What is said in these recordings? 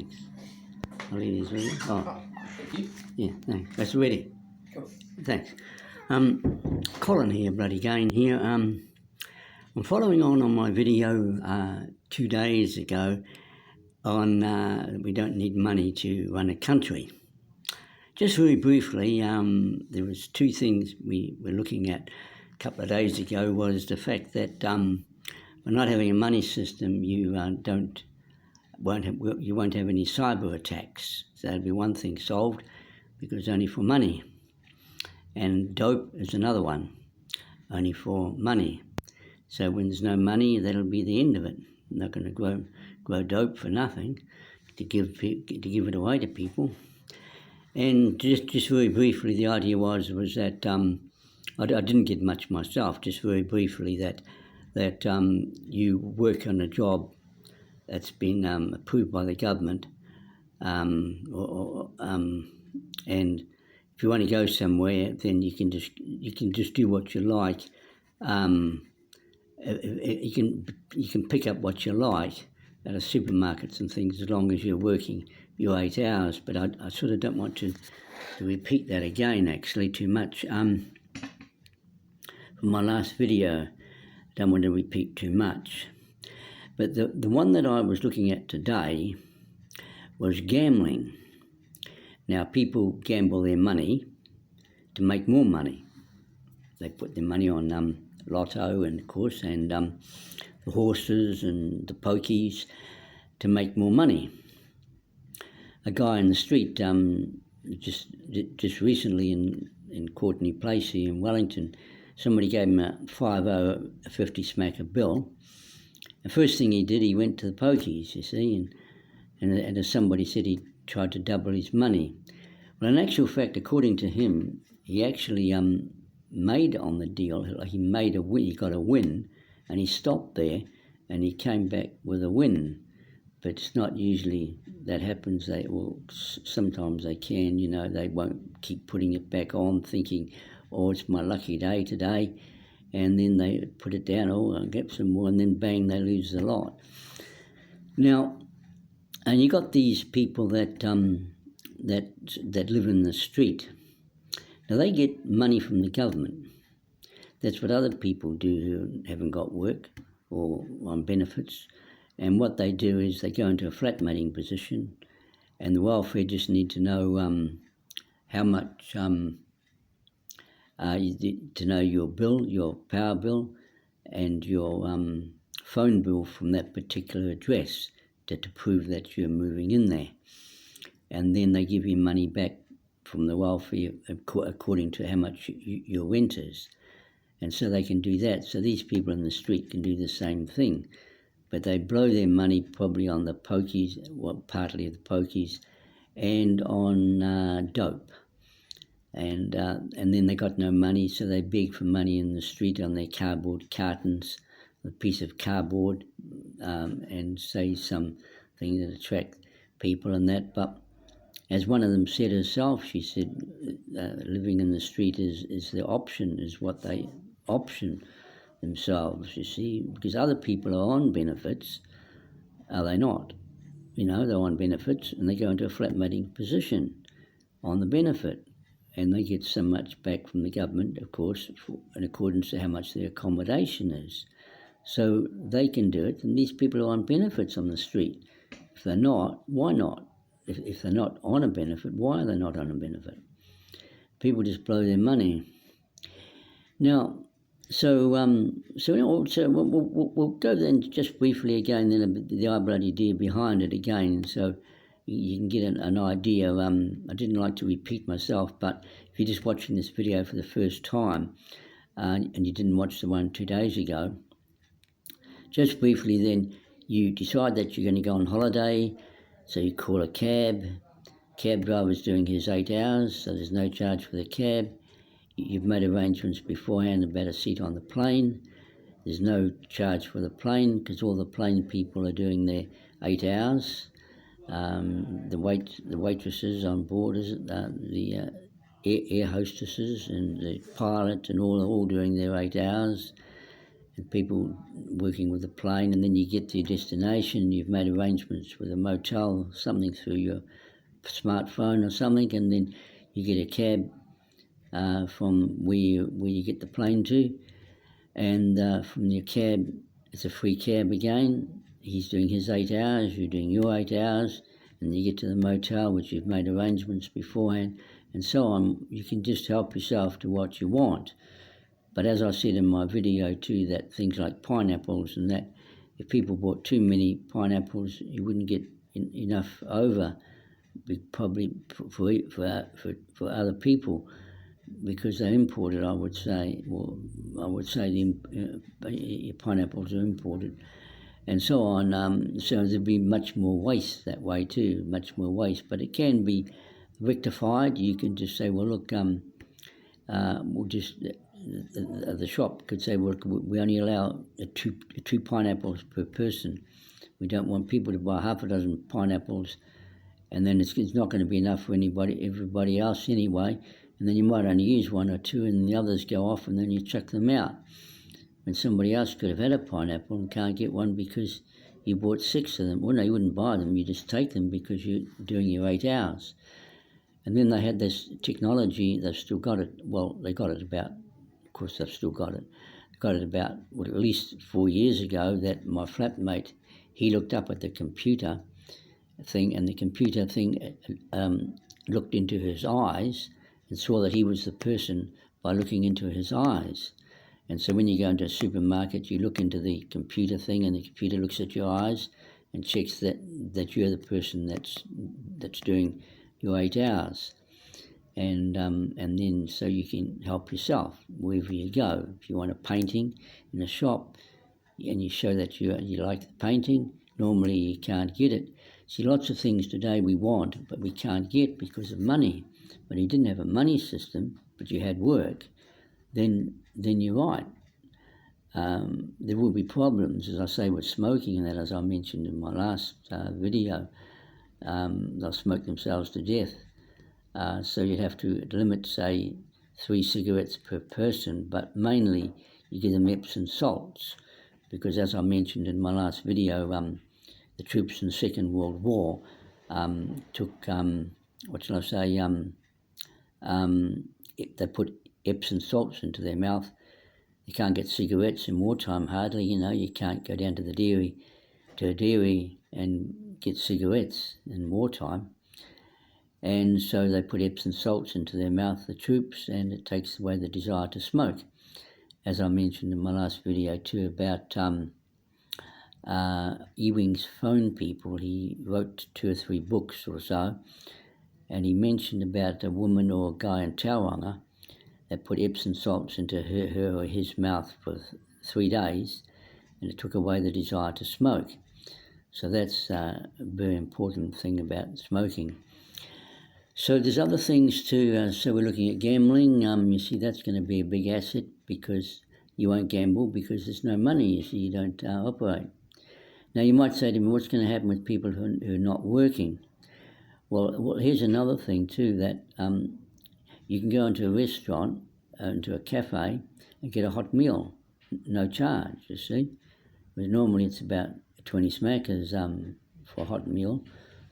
thanks. I'll leave these with you. Oh, Thank you. yeah, thanks. That's ready. Cool. Thanks. Colin here, bloody Gain here. I'm following on my video 2 days ago on we don't need money to run a country. Just very briefly, there was two things we were looking at a couple of days ago. Was the fact that by not having a money system, you won't have any cyber attacks. So that'd be one thing solved, because it's only for money. And dope is another one, only for money. So when there's no money, that'll be the end of it. I'm not going to grow dope for nothing, to give it away to people. And just very briefly, the idea was that I didn't get much myself. Just very briefly, that you work on a job that's been approved by the government, and if you want to go somewhere, then you can just do what you like. You can pick up what you like at a supermarkets and things, as long as you're working your 8 hours. But I sort of don't want to repeat that again, actually, too much. From my last video, I don't want to repeat too much. But the one that I was looking at today was gambling. Now, people gamble their money to make more money. They put their money on lotto, and of course, and the horses and the pokies to make more money. A guy in the street just recently in Courtenay Place here in Wellington, somebody gave him a 50 smacker bill. The first thing he did, he went to the pokies, you see, and as somebody said, he tried to double his money. Well, in actual fact, according to him, he actually made on the deal. He made a win. He got a win, and he stopped there, and he came back with a win. But it's not usually that happens. Sometimes they can. You know, they won't keep putting it back on, thinking, "Oh, it's my lucky day today," and then they put it down. Oh, I'll get some more, and then bang, they lose the lot. Now, and you got these people that live in the street. Now, they get money from the government. That's what other people do who haven't got work or on benefits. And what they do is they go into a flatmating position, and the welfare just need to know how much, to know your bill, your power bill, and your phone bill from that particular address to prove that you're moving in there. And then they give you money back from the welfare according to how much your rent is. And so they can do that. So these people in the street can do the same thing. But they blow their money probably on the pokies, well, partly the pokies, and on dope. And then they got no money, so they beg for money in the street on their cardboard cartons, a piece of cardboard, and say something that attract people and that. But as one of them said herself, she said, living in the street is the option, is what they option themselves, you see, because other people are on benefits, are they not? You know, they're on benefits, and they go into a flatmating position on the benefit, and they get so much back from the government, of course, in accordance to how much their accommodation is. So they can do it, and these people are on benefits on the street. If they're not, why not? If they're not on a benefit, why are they not on a benefit? People just blow their money. Now, so we'll go then just briefly again, then the I bloody dear behind it again, so you can get an idea. I didn't like to repeat myself, but if you're just watching this video for the first time, and you didn't watch the one 2 days ago, just briefly then, you decide that you're going to go on holiday, so you call a cab. Cab driver's doing his 8 hours, so there's no charge for the cab. You've made arrangements beforehand about a seat on the plane. There's no charge for the plane because all the plane people are doing their 8 hours. The waitresses on board, the air hostesses and the pilot and all are all doing their 8 hours. and people working with the plane, and then you get to your destination, you've made arrangements with a motel, something through your smartphone or something, and then you get a cab from where you get the plane to, and from your cab, it's a free cab again. He's doing his 8 hours, you're doing your 8 hours, and you get to the motel, which you've made arrangements beforehand, and so on. You can just help yourself to what you want. But as I said in my video too, that things like pineapples and that, if people bought too many pineapples, you wouldn't get enough over, probably for other people, because they're imported. I would say the pineapples are imported, and so on. So there'd be much more waste that way too, much more waste. But it can be rectified. You can just say, well, look, we'll just. The shop could say, well, we only allow two pineapples per person. We don't want people to buy half a dozen pineapples, and then it's not going to be enough for everybody else anyway. And then you might only use one or two, and the others go off, and then you chuck them out. And somebody else could have had a pineapple and can't get one because you bought 6 of them. Well, no, you wouldn't buy them. You just take them because you're doing your 8 hours. And then they had this technology. They've still got it. Well, they got it about. Of course, they've still got it. They got it about, well, at least 4 years ago, that my flatmate, he looked up at the computer thing, and the computer thing looked into his eyes and saw that he was the person by looking into his eyes. And so when you go into a supermarket, you look into the computer thing, and the computer looks at your eyes and checks that you're the person that's doing your 8 hours. And then so you can help yourself wherever you go. If you want a painting in a shop and you show that you like the painting, normally you can't get it. See, lots of things today we want, but we can't get because of money. But you didn't have a money system, but you had work, then you're right. There will be problems, as I say, with smoking and that, as I mentioned in my last video. They'll smoke themselves to death. So you'd have to limit, say, 3 cigarettes per person, but mainly you give them Epsom salts, because as I mentioned in my last video, the troops in the Second World War took, they put Epsom salts into their mouth. You can't get cigarettes in wartime hardly, you can't go down to a dairy and get cigarettes in wartime. And so they put Epsom salts into their mouth, the troops, and it takes away the desire to smoke. As I mentioned in my last video too about Ewing's phone people. He wrote 2 or 3 books or so, and he mentioned about a woman or a guy in Tauranga that put Epsom salts into her or his mouth for 3 days, and it took away the desire to smoke. So that's a very important thing about smoking. So there's other things too. So we're looking at gambling. You see, that's going to be a big asset because you won't gamble because there's no money. You see, you don't operate. Now you might say to me, what's going to happen with people who are not working? Well, here's another thing too, that you can go into a restaurant, into a cafe, and get a hot meal, no charge, you see. Whereas normally it's about 20 smackers for a hot meal.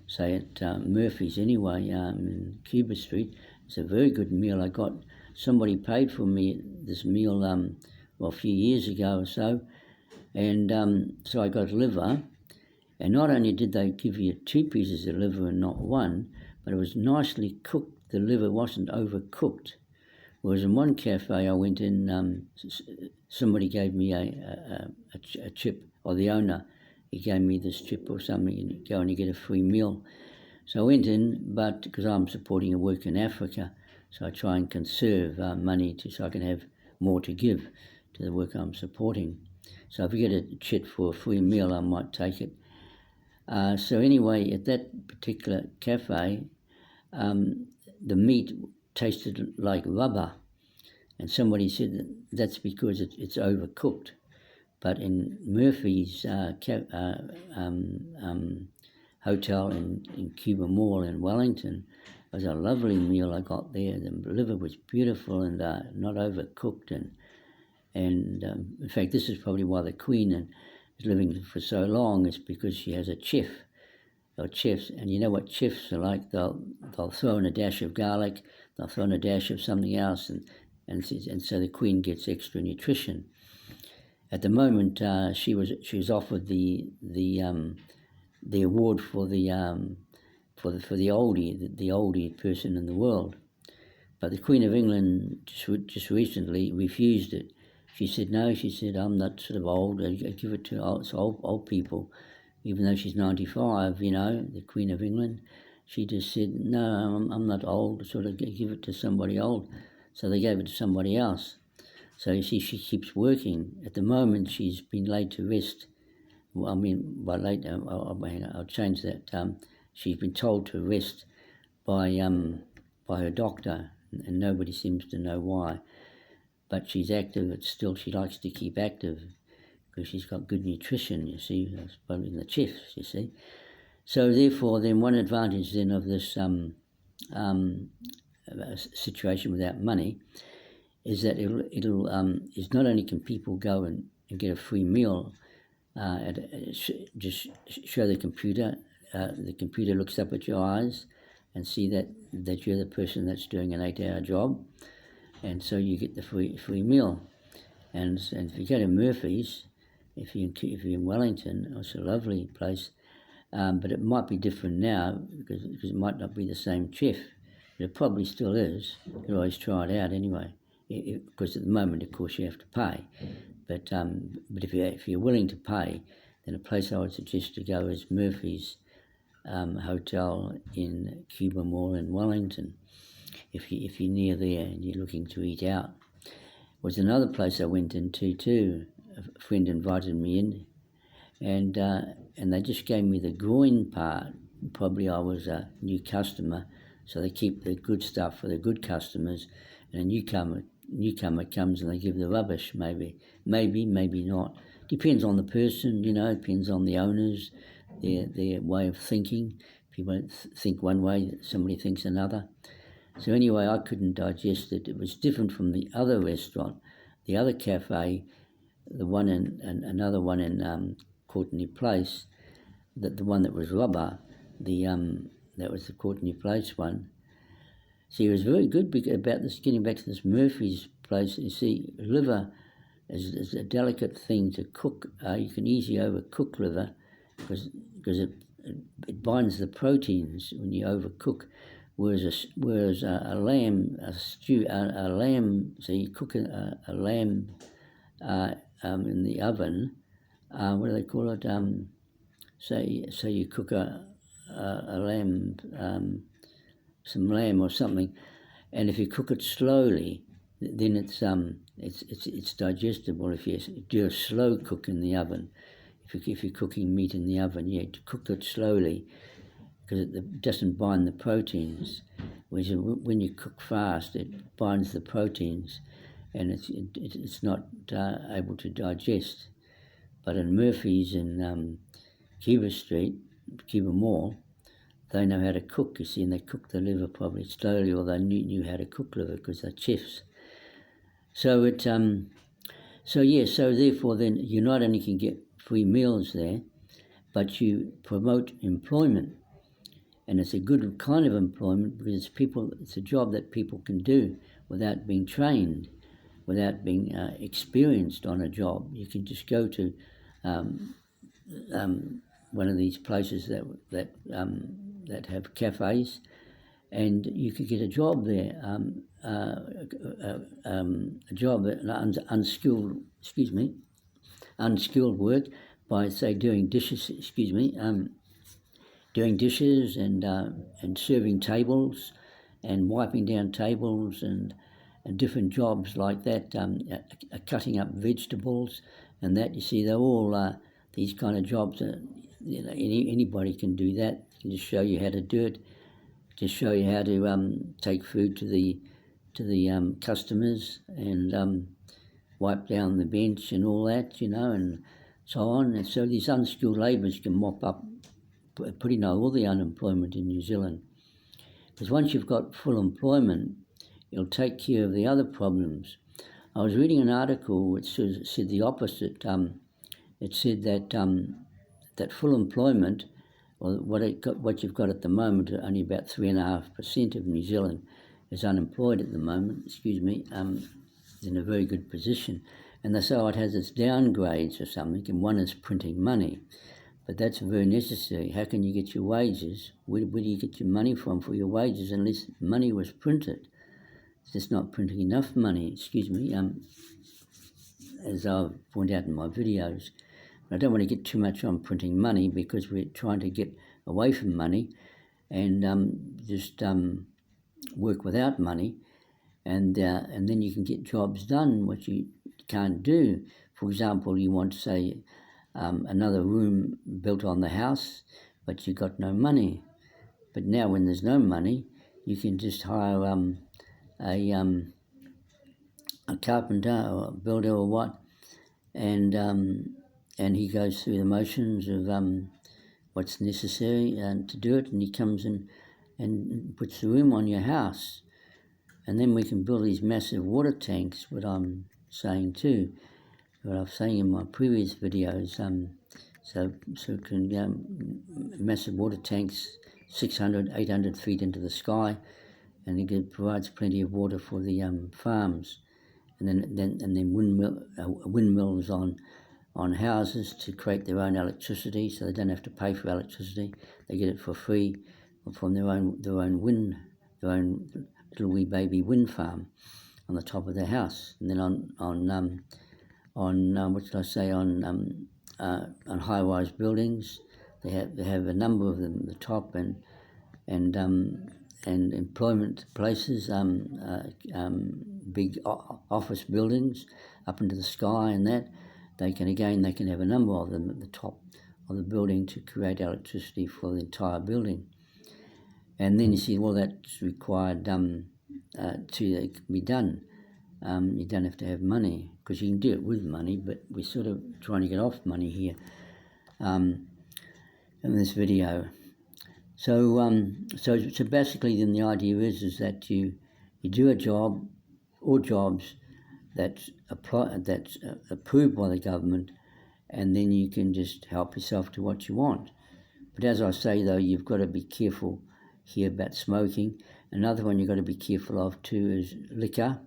Say at Murphy's anyway, in Cuba Street. It's a very good meal. I got, somebody paid for me this meal a few years ago or so, and so I got liver, and not only did they give you 2 pieces of liver and not 1, but it was nicely cooked. The liver wasn't overcooked. Whereas in one cafe I went in, somebody gave me a chip, or the owner, he gave me this chip or something, and you go and you get a free meal. So I went in, but because I'm supporting a work in Africa, so I try and conserve money so I can have more to give to the work I'm supporting. So if you get a chip for a free meal, I might take it. So anyway, at that particular cafe, the meat tasted like rubber, and somebody said that's because it's overcooked. But in Murphy's hotel in Cuba Mall in Wellington, it was a lovely meal I got there. The liver was beautiful and not overcooked, And in fact, this is probably why the Queen is living for so long, is because she has a chef or chefs. And you know what chefs are like? They'll throw in a dash of garlic, they'll throw in a dash of something else, and so the Queen gets extra nutrition. At the moment, she was offered the award for the oldie person in the world, but the Queen of England just recently refused it. She said no. She said, I'm not sort of old. I give it to old people, even though she's 95. You know, the Queen of England. She just said no. I'm not old. Sort of give it to somebody old. So they gave it to somebody else. So you see, she keeps working. At the moment, she's been laid to rest. Well, I mean, by late, I'll change that. She's been told to rest by her doctor, and nobody seems to know why. But she's active. It's still, she likes to keep active because she's got good nutrition. You see, that's probably in the chefs. You see, so therefore, then one advantage then of this situation without money is that it'll is not only can people go and get a free meal, just show the computer. The computer looks up at your eyes and see that you're the person that's doing an 8-hour job, and so you get the free meal. And if you go to Murphy's, if you're in Wellington, it's a lovely place, but it might be different now because it might not be the same chef. But it probably still is. You can always try it out anyway. Because at the moment, of course, you have to pay. But if you're willing to pay, then a place I would suggest to go is Murphy's Hotel in Cuba Mall in Wellington. If you're near there and you're looking to eat out, was another place I went into too. A friend invited me in, and they just gave me the groin part. Probably I was a new customer, so they keep the good stuff for the good customers, and a newcomer comes and they give the rubbish, maybe not. Depends on the person, you know, depends on the owners, their way of thinking. People think one way, somebody thinks another. So anyway, I couldn't digest it. It was different from the other restaurant, the other cafe, the one another one in Courtenay Place, the one that was rubber, that was the Courtenay Place one. See, it was very good about this, getting back to this Murphy's place. You see, liver is a delicate thing to cook. You can easily overcook liver because it binds the proteins when you overcook. Whereas a lamb, a stew, a lamb, so you cook a lamb in the oven. What do they call it? So you cook a lamb. Some lamb or something, and if you cook it slowly, then it's digestible. If you do a slow cook in the oven, if you're cooking meat in the oven, you have to cook it slowly because it doesn't bind the proteins. Whereas when you cook fast, it binds the proteins, and it's not able to digest. But in Murphy's in Cuba Street, Cuba Mall, they know how to cook, you see, and they cook the liver probably slowly, or they knew how to cook liver because they're chefs. So therefore then you not only can get free meals there, but you promote employment. And it's a good kind of employment because it's a job that people can do without being trained, without being experienced on a job. You can just go to one of these places that have cafes, and you could get a job there, a job, unskilled work by, say, doing dishes, and serving tables and wiping down tables and different jobs like that, cutting up vegetables and that. You see, they're all these kind of jobs. Anybody can do that. Can just show you how to do it. Just show you how to take food to the customers and wipe down the bench and all that, and so on. And so these unskilled labourers can mop up pretty much all the unemployment in New Zealand. Because once you've got full employment, it'll take care of the other problems. I was reading an article which said the opposite. It said that that full employment, or what you've got at the moment, only about 3.5% of New Zealand is unemployed at the moment. Is in a very good position, and they say it has its downgrades or something, and one is printing money. But that's very necessary. How can you get your wages? Where do you get your money from for your wages unless money was printed? It's just not printing enough money, as I've pointed out in my videos. But I don't want to get too much on printing money because we're trying to get away from money and just work without money, and then you can get jobs done, which you can't do. For example, you want to say another room built on the house, but you've got no money. But now when there's no money, you can just hire a carpenter or a builder or what, and he goes through the motions of what's necessary to do it, and he comes in and puts the room on your house. And then we can build these massive water tanks, what I'm saying too, what I was saying in my previous videos, so it can massive water tanks 600, 800 feet into the sky, and it provides plenty of water for the farms, and then windmills on houses to create their own electricity, so they don't have to pay for electricity. They get it for free from their own little wee baby wind farm on the top of their house. And then on high-rise buildings, they have a number of them at the top, and employment places, big office buildings up into the sky, and that they can have a number of them at the top of the building to create electricity for the entire building. And then you see all that's required to be done. You don't have to have money, because you can do it with money, but we're sort of trying to get off money here in this video. So basically, then the idea is that you do a job or jobs that's approved by the government, and then you can just help yourself to what you want. But as I say, though, you've got to be careful here about smoking. Another one you've got to be careful of too is liquor,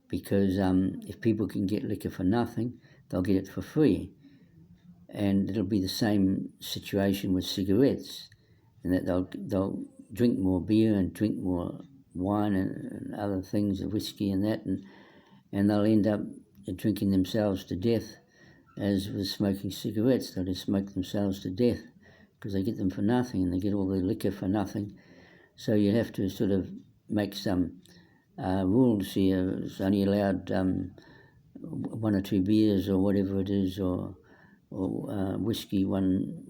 because if people can get liquor for nothing, they'll get it for free. And it'll be the same situation with cigarettes, and that they'll drink more beer and drink more wine and other things, whiskey and that, and they'll end up drinking themselves to death. As with smoking cigarettes, they'll just smoke themselves to death because they get them for nothing, and they get all the liquor for nothing. So you have to sort of make some rules here. It's only allowed 1 or 2 beers or whatever it is, or whiskey, one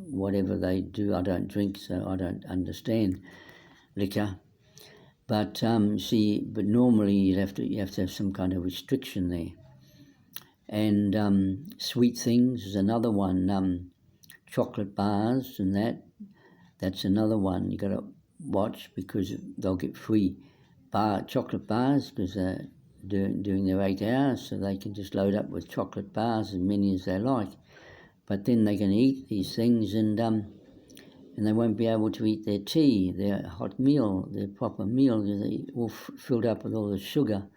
whatever they do. I don't drink, so I don't understand liquor. But but normally you have to have some kind of restriction there. And sweet things is another one. Chocolate bars and that's another one you got to watch, because they'll get free chocolate bars because they're doing their 8 hours, so they can just load up with chocolate bars, as many as they like. But then they can eat these things, and they won't be able to eat their tea, their hot meal, their proper meal, because they all filled up with all the sugar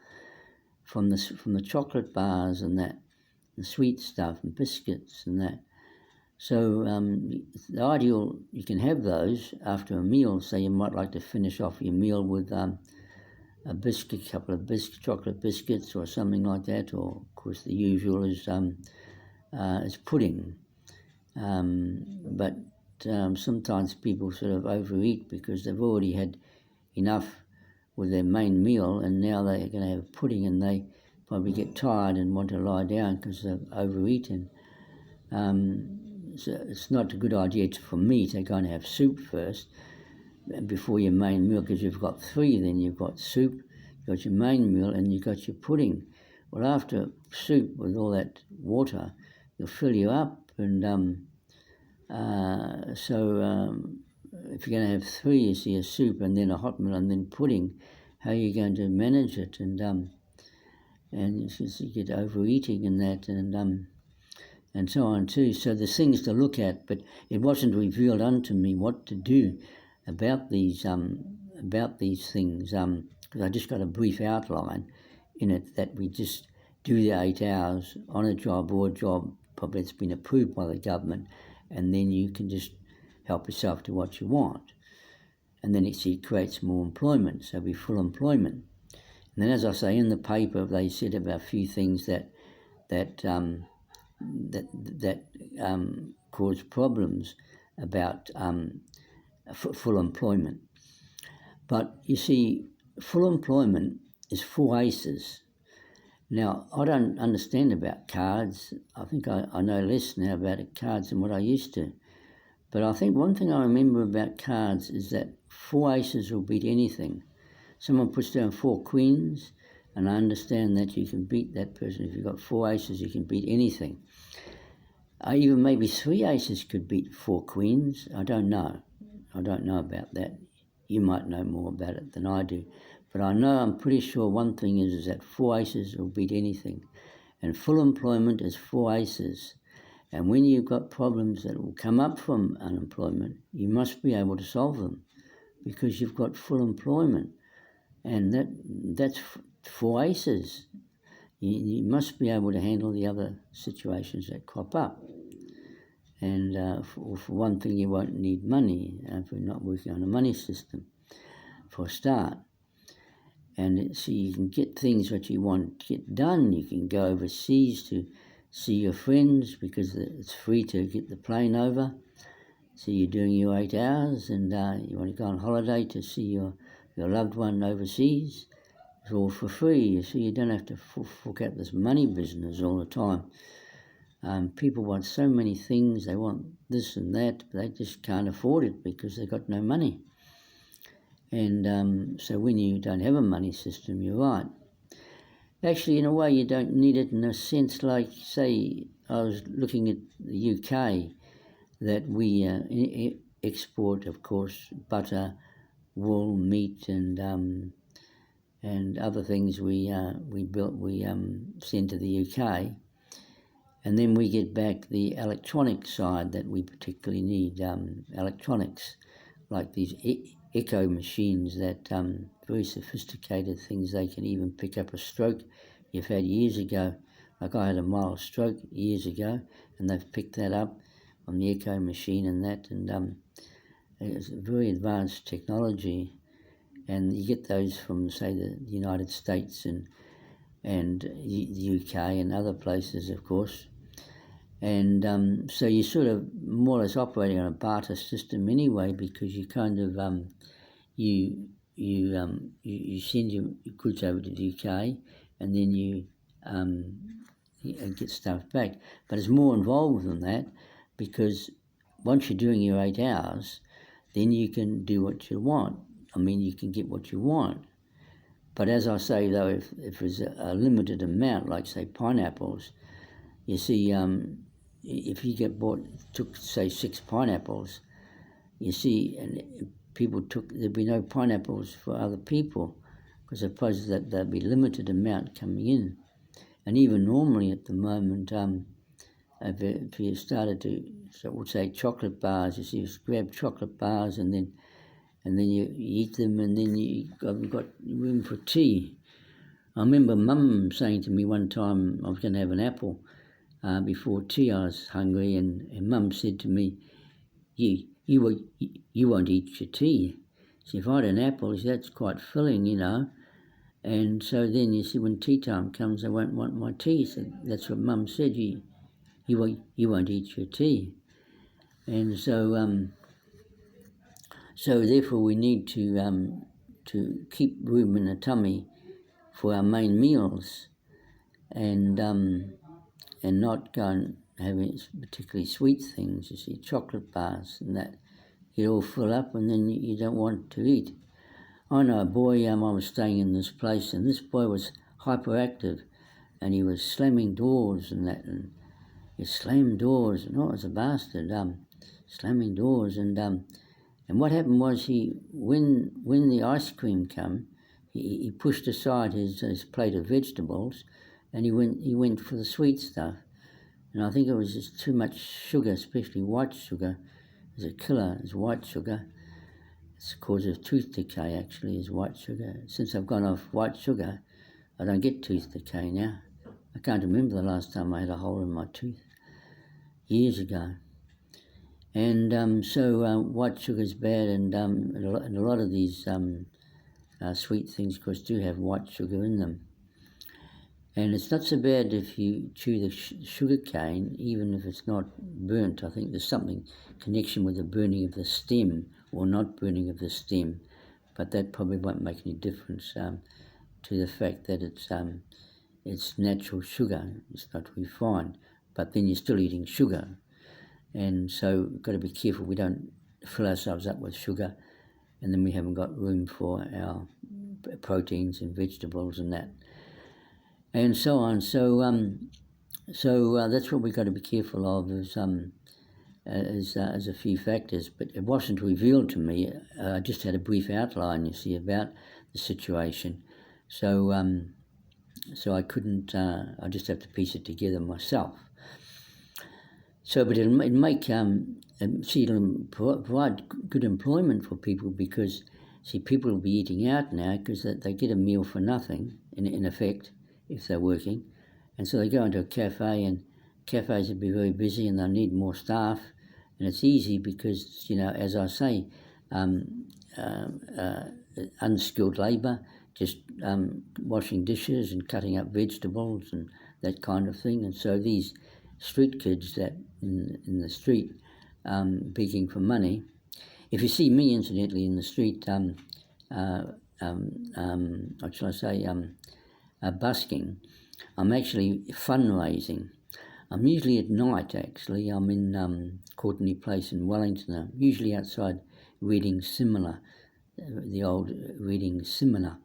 from the chocolate bars and that, the sweet stuff and biscuits and that. So the ideal, you can have those after a meal. So you might like to finish off your meal with a couple of chocolate biscuits or something like that. Or of course the usual is pudding. But sometimes people sort of overeat because they've already had enough with their main meal, and now they're going to have pudding, and they probably get tired and want to lie down because they've overeaten. So it's not a good idea for me to go and have soup first before your main meal, because you've got 3. Then you've got soup, you've got your main meal, and you've got your pudding. Well, after soup with all that water, it'll fill you up, and if you're going to have 3, you see, a soup and then a hot meal and then pudding, how are you going to manage it? And and you get overeating and that, and so on too. So there's things to look at, but it wasn't revealed unto me what to do about these things. Because I just got a brief outline in it that we just do the 8 hours on a job or a job probably it's been approved by the government, and then you can just help yourself to what you want. And then it creates more employment, so be full employment. And then, as I say in the paper, they said about a few things that cause problems about full employment. But you see, full employment is 4 aces. Now, I don't understand about cards. I think I know less now about cards than what I used to. But I think one thing I remember about cards is that 4 aces will beat anything. Someone puts down 4 queens, and I understand that you can beat that person. If you've got 4 aces, you can beat anything. Even maybe 3 aces could beat 4 queens. I don't know. I don't know about that. You might know more about it than I do. But I know, I'm pretty sure one thing is that 4 aces will beat anything. And full employment is 4 aces. And when you've got problems that will come up from unemployment, you must be able to solve them because you've got full employment. And that's 4 aces. You must be able to handle the other situations that crop up. And for one thing, you won't need money if you're not working on a money system for a start. And so you can get things that you want to get done. You can go overseas to see your friends because it's free to get the plane over. So you're doing your 8 hours and you want to go on holiday to see your loved one overseas. It's all for free, so you don't have to fork out this money business all the time. People want so many things. They want this and that, but they just can't afford it because they've got no money. And so when you don't have a money system, you're right. Actually, in a way, you don't need it in a sense like, say, I was looking at the UK, that we export, of course, butter, wool, meat, and other things we send to the UK. And then we get back the electronic side that we particularly need, electronics, like these echo machines that very sophisticated things. They can even pick up a stroke you've had years ago. Like I had a mild stroke years ago, and they've picked that up on the echo machine and that. And it's very advanced technology, and you get those from, say, the United States and the UK and other places, of course. And so you're sort of more or less operating on a barter system anyway, because you kind of you send your goods over to the UK, and then you get stuff back. But it's more involved than that, because once you're doing your 8 hours, then you can do what you want. I mean, you can get what you want. But as I say, though, if there's a limited amount, like, say, pineapples, you see, if you took, say, 6 pineapples, you see, and there'd be no pineapples for other people, because I suppose that there'd be limited amount coming in. And even normally at the moment, if you started to, so we'll say chocolate bars, you see, you grab chocolate bars and then you eat them, and then you haven't got room for tea. I remember Mum saying to me one time I was going to have an apple before tea. I was hungry, and Mum said to me, you won't eat your tea. So if I had an apple, that's quite filling, And so then, you see, when tea time comes, I won't want my tea. So that's what Mum said, you won't eat your tea. And so therefore we need to keep room in the tummy for our main meals, and not go and have particularly sweet things. You see, chocolate bars and that, you all fill up, and then you don't want to eat. I know a boy, I was staying in this place, and this boy was hyperactive, and he was slamming doors and that, and he slammed doors, and it was a bastard, slamming doors, and what happened was when the ice cream came, he pushed aside his plate of vegetables, and he went for the sweet stuff. And I think it was just too much sugar, especially white sugar. It's a killer, it's white sugar. It's a cause of tooth decay, actually, is white sugar. Since I've gone off white sugar, I don't get tooth decay now. I can't remember the last time I had a hole in my tooth. Years ago. And so white sugar's bad, and a lot of these sweet things, of course, do have white sugar in them. And it's not so bad if you chew the sugar cane, even if it's not burnt. I think there's something connection with the burning of the stem or not burning of the stem, but that probably won't make any difference to the fact that it's natural sugar. It's not refined, but then you're still eating sugar, and so we've got to be careful we don't fill ourselves up with sugar, and then we haven't got room for our proteins and vegetables and that. And so on. So that's what we've got to be careful of, as a few factors. But it wasn't revealed to me. I just had a brief outline, you see, about the situation. So I couldn't. I just have to piece it together myself. So, but it'll make it'll provide good employment for people, because people will be eating out now because they get a meal for nothing in effect, if they're working, and so they go into a cafe, and cafes will be very busy, and they'll need more staff, and it's easy because, as I say, unskilled labour, just washing dishes and cutting up vegetables and that kind of thing. And so these street kids that in the street begging for money, if you see me incidentally in the street, what shall I say, busking, I'm actually fundraising. I'm usually at night, actually. I'm in Courtenay Place in Wellington. I'm usually outside Reading Similar, the old Reading Similar.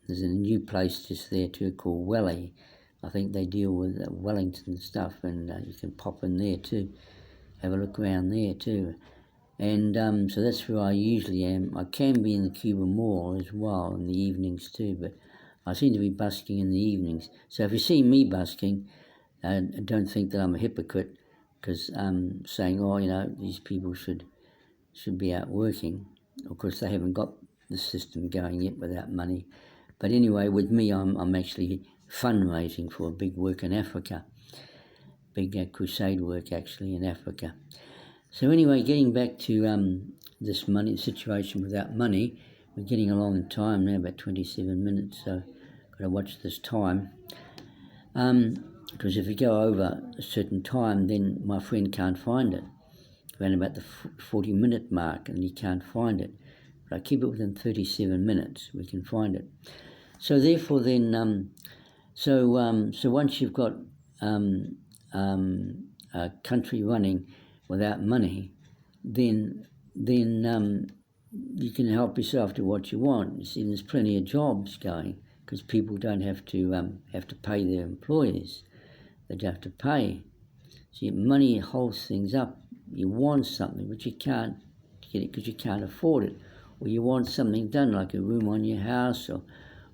There's a new place just there too called Welly. I think they deal with Wellington stuff, and you can pop in there too, have a look around there too. And so that's where I usually am. I can be in the Cuba Mall as well in the evenings too, but I seem to be busking in the evenings. So if you see me busking, don't think that I'm a hypocrite because I'm saying, these people should be out working. Of course, they haven't got the system going yet without money. But anyway, with me, I'm actually fundraising for a big work in Africa, big crusade work actually in Africa. So anyway, getting back to this money situation without money, we're getting along in time now, about 27 minutes, so got to watch this time. Because if you go over a certain time, then my friend can't find it. Around about the 40-minute mark, and he can't find it. But I keep it within 37 minutes, we can find it. So therefore then, so once you've got a country running without money, then you can help yourself to what you want. You see, there's plenty of jobs going because people don't have to pay their employers. They don't have to pay. See, money holds things up. You want something, but you can't get it because you can't afford it. Or you want something done, like a room on your house, or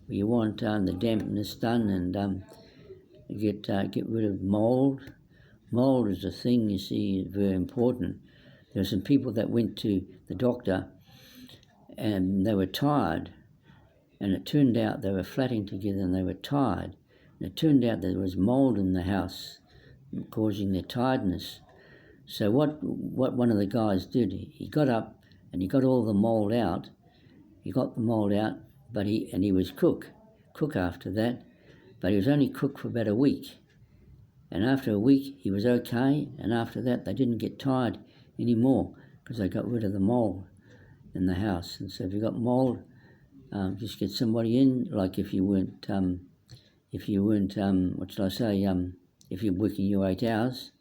you want the dampness done, and get rid of mould. Mould is a thing, you see, very important. There are some people that went to the doctor and they were tired, and it turned out they were flatting together and they were tired. And it turned out there was mould in the house causing their tiredness. So what one of the guys did, he got up and he got all the mould out. He got the mould out, but he was cook after that, but he was only cook for about a week. And after a week, he was okay, and after that, they didn't get tired anymore because they got rid of the mould in the house. And so if you got mould, just get somebody in, like if you weren't, what shall I say, if you're working your 8 hours,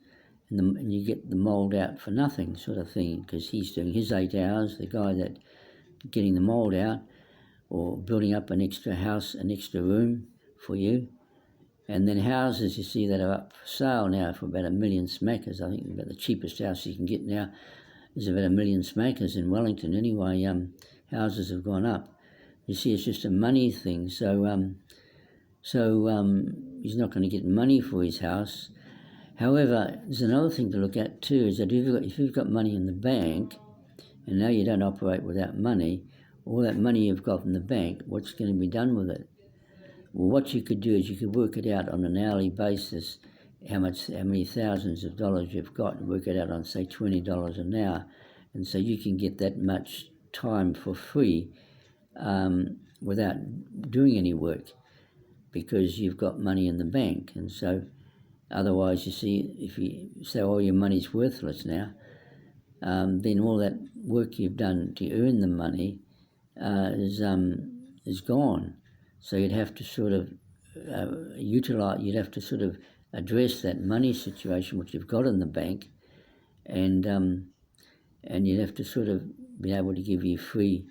and you get the mould out for nothing, sort of thing, because he's doing his 8 hours, the guy that getting the mould out, or building up an extra house, an extra room for you. And then houses, you see, that are up for sale now for about $1 million smackers. I think about the cheapest house you can get now is about $1 million smackers in Wellington. Anyway, houses have gone up. You see, it's just a money thing. So he's not going to get money for his house. However, there's another thing to look at too, is that if you've got money in the bank, and now you don't operate without money, all that money you've got in the bank, what's going to be done with it? Well, what you could do is you could work it out on an hourly basis, how many thousands of dollars you've got, and work it out on, say, $20 an hour, and so you can get that much time for free without doing any work, because you've got money in the bank. And so otherwise, you see, if you say all your money's worthless now, then all that work you've done to earn the money is gone. So you'd have to sort of you'd have to sort of address that money situation which you've got in the bank, and you'd have to sort of be able to give you free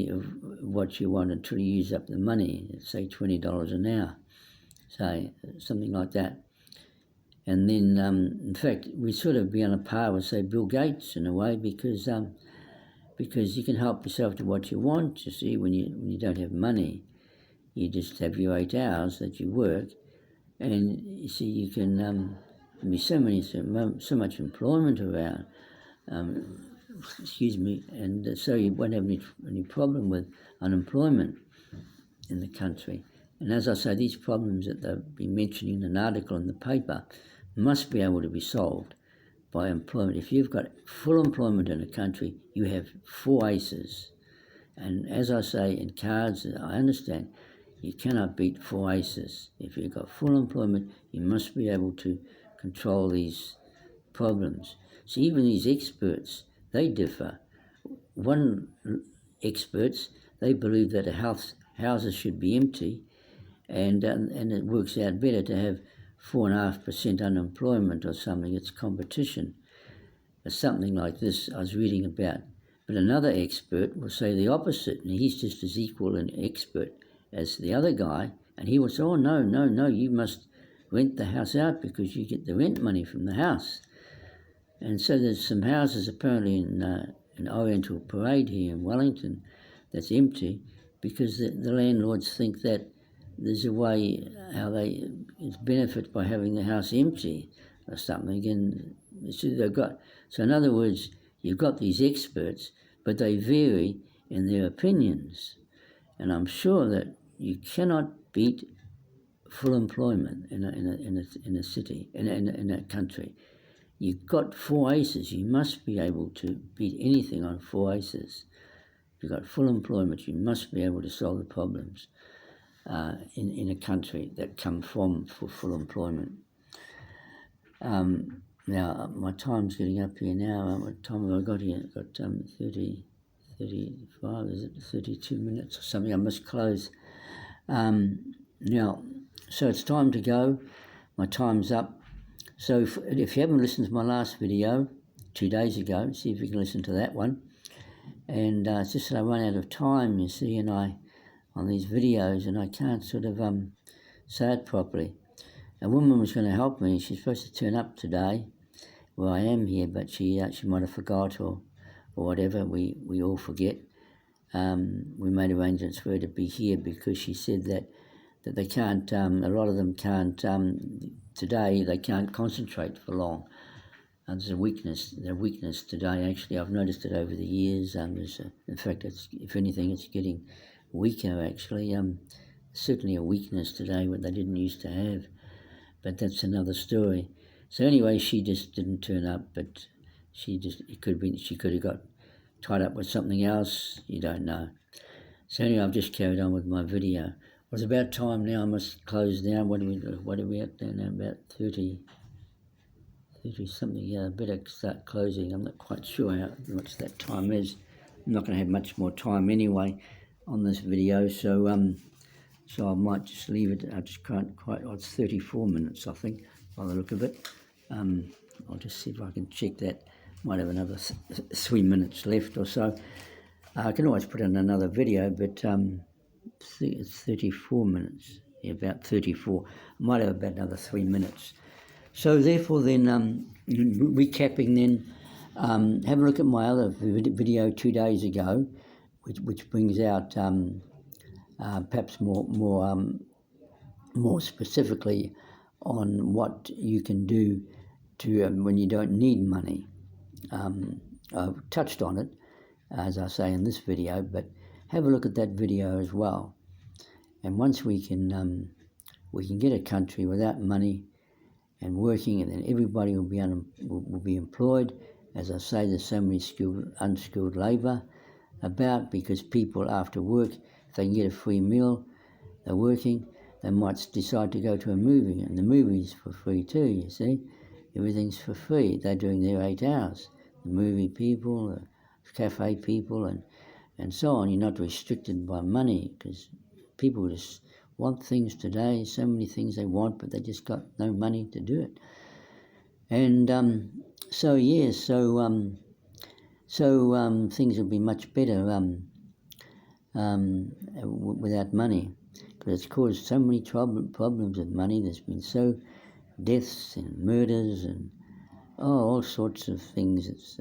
of what you want until you use up the money, say $20 an hour, say something like that. And then, in fact, we sort of be on a par with, say, Bill Gates in a way, because you can help yourself to what you want. You see, when you don't have money, you just have your 8 hours that you work, and you see you can be so much employment around. And so you won't have any problem with unemployment in the country. And as I say, these problems that they've been mentioning in an article in the paper must be able to be solved by employment. If you've got full employment in a country, you have 4 aces. And as I say, in cards, I understand, you cannot beat 4 aces. If you've got full employment, you must be able to control these problems. So even these experts, they differ. One experts, they believe that houses should be empty, and it works out better to have 4.5% unemployment or something. It's competition. It's something like this I was reading about. But another expert will say the opposite, and he's just as equal an expert as the other guy, and he will say, oh, no, you must rent the house out because you get the rent money from the house. And so there's some houses apparently in Oriental Parade here in Wellington that's empty because the landlords think that there's a way how they benefit by having the house empty or something. And so in other words, you've got these experts, but they vary in their opinions. And I'm sure that you cannot beat full employment in a city, in a country. You've got 4 aces. You must be able to beat anything on 4 aces. If you've got full employment, you must be able to solve the problems in a country that come from for full employment. Now, my time's getting up here now. What time have I got here? I've got 30, 35, is it 32 minutes or something? I must close. Now, so it's time to go. My time's up. So if you haven't listened to my last video 2 days ago, see if you can listen to that one. And it's just that I run out of time, you see, and on these videos, and I can't sort of say it properly. A woman was going to help me. She's supposed to turn up today where I am here, but she might have forgot or whatever. We all forget. We made arrangements for her to be here because she said that they can't, a lot of them can't, today they can't concentrate for long. There's a weakness today, actually. I've noticed it over the years. In fact, if anything, it's getting weaker, actually. Certainly a weakness today what they didn't used to have, but that's another story. So anyway, she just didn't turn up, but she could have got tied up with something else. You don't know. So anyway, I've just carried on with my video. Well, it's about time now. I must close down. What are we at there now? About 30 something. Yeah, I better start closing. I'm not quite sure how much that time is. I'm not going to have much more time anyway on this video, so I might just leave it. I just can't quite. Oh, it's 34 minutes, I think, by the look of it. I'll just see if I can check that. Might have another 3 minutes left or so. I can always put in another video, but it's 34 minutes. Yeah, about 34. I might have about another 3 minutes. So therefore, then recapping, then have a look at my other video 2 days ago, which brings out perhaps more specifically on what you can do to when you don't need money. I've touched on it, as I say in this video, but have a look at that video as well. And once we can get a country without money and working, and then everybody will be employed. As I say, there's so many unskilled labour about, because people after work, if they can get a free meal, they're working, they might decide to go to a movie, and the movie's for free too, you see. Everything's for free. They're doing their 8 hours. The movie people, the cafe people, and so on. You're not restricted by money, because people just want things today, so many things they want, but they just got no money to do it. And so things will be much better without money, because it's caused so many problems with money. There's been so deaths and murders and all sorts of things. It's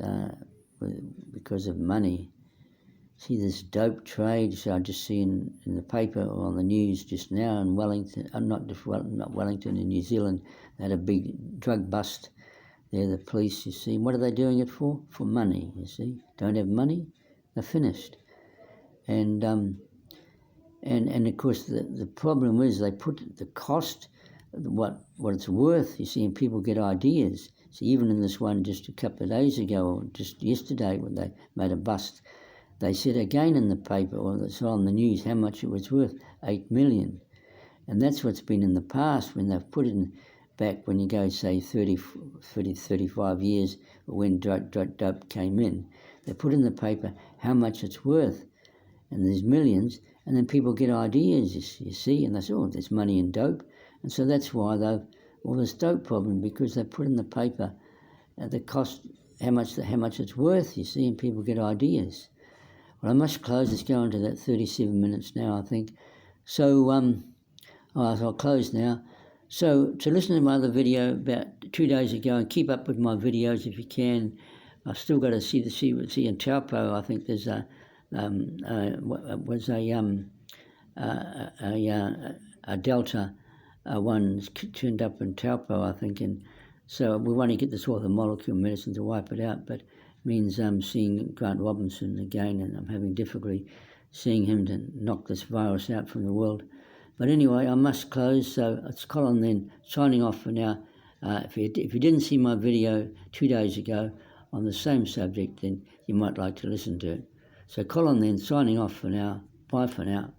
because of money. See this dope trade. So I just see in the paper or on the news just now in Wellington, not Wellington, in New Zealand, they had a big drug bust. They're the police, you see. What are they doing it for? For money, you see. Don't have money, they're finished. And of course the problem is they put the cost, what it's worth, you see, and people get ideas. So even in this one just a couple of days ago, or just yesterday, when they made a bust, they said again in the paper, or it's on the news, how much it was worth, 8 million. And that's what's been in the past, when they've put it in back, when you go, say, 35 years, when dope came in, they put in the paper how much it's worth, and there's millions, and then people get ideas, you see, and they say, oh, there's money in dope. And so that's why all this dope problem, because they put in the paper the cost, how much it's worth, you see, and people get ideas. Well, I must close. It's going to that 37 minutes now, I think. So I'll close now. So to listen to my other video about 2 days ago, and keep up with my videos if you can. I've still got to see in Taupo. I think there's a Delta one turned up in Taupo, I think, and so we want to get this author molecule medicine to wipe it out, but means seeing Grant Robinson again, and I'm having difficulty seeing him to knock this virus out from the world. But anyway, I must close, so it's Colin then, signing off for now. If you didn't see my video 2 days ago on the same subject, then you might like to listen to it. So Colin then, signing off for now. Bye for now.